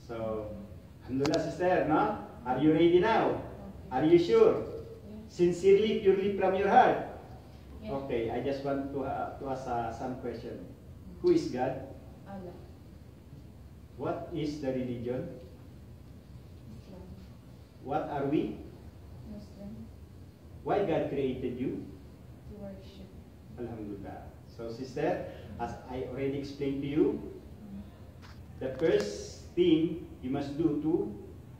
So, alhamdulillah sister, no? Are you ready now? Are you sure? Sincerely, purely from your heart? Okay, I just want to ask some question. Who is God? Allah. What is the religion? Islam. What are we? Muslim. Why God created you? To worship. Alhamdulillah. So sister, as I already explained to you, the first thing you must do to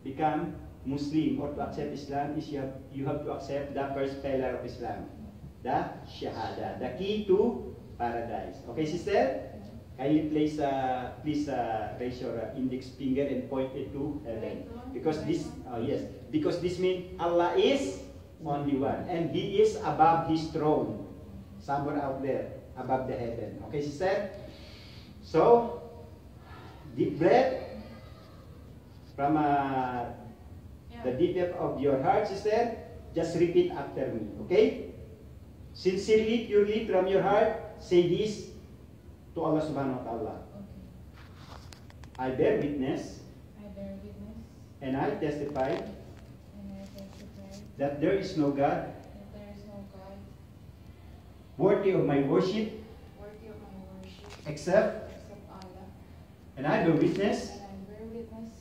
become Muslim or to accept Islam is you have to accept the first pillar of Islam, the Shahada, the key to paradise. Okay, sister? Kindly please raise your index finger and point it to heaven. Because this means Allah is only one, and He is above His throne, somewhere out there, above the heaven. Okay, sister? So, deep breath from the deep depth of your heart, sister. Just repeat after me, okay? Sincerely, purely from your heart, say this to Allah subhanahu wa ta'ala. Okay. I bear witness I bear witness and I testify and I testify that there is no God that there is no God worthy of my worship worthy of my worship except, except Allah. and I bear witness And I bear witness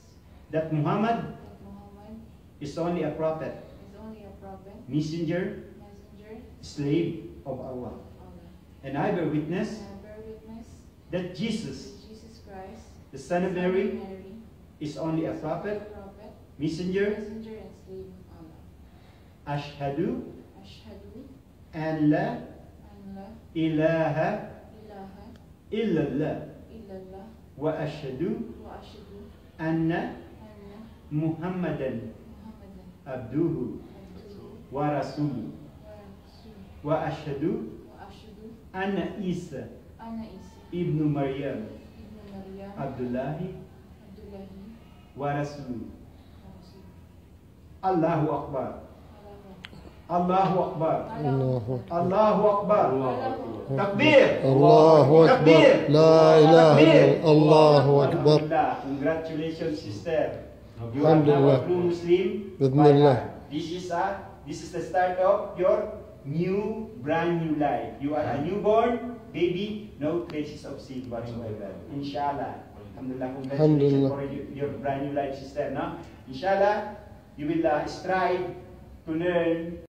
that Muhammad that Muhammad is only a prophet, is only a prophet, messenger, messenger slave of Allah. of Allah. And I bear witness And I bear witness that Jesus, that Jesus Christ, the son of Son Mary, Mary, is only a prophet, prophet, messenger. messenger and slave of Allah. Ashhadu Ashhadu an la an la ilaha ilaha illallah illallah wa ashhadu wa ashhadu anna anna Muhammadan Muhammadan abduhu abduhu wa rasuluhu wa rasuluhu wa ashhadu wa ashhadu anna Isa anna Isa ibnu Maryam ibnu Maryam Abdullahi Abdullahi wa rasuluhu. wa rasuluhu. Allahu Akbar. Allahu Akbar. Allahu Allahu Akbar. Akbar. Takbir. Allahu Akbar. La ilaha illallah. Allahu Akbar. Alhamdulillah. Congratulations, sister. You are now a Alhamdulillah. true Muslim. Bismillah. This is the start of your brand new life. You are a newborn baby, no traces of sin whatsoever. Inshallah. Alhamdulillah. Congratulations for your brand new life, sister. No? Inshallah, you will strive to learn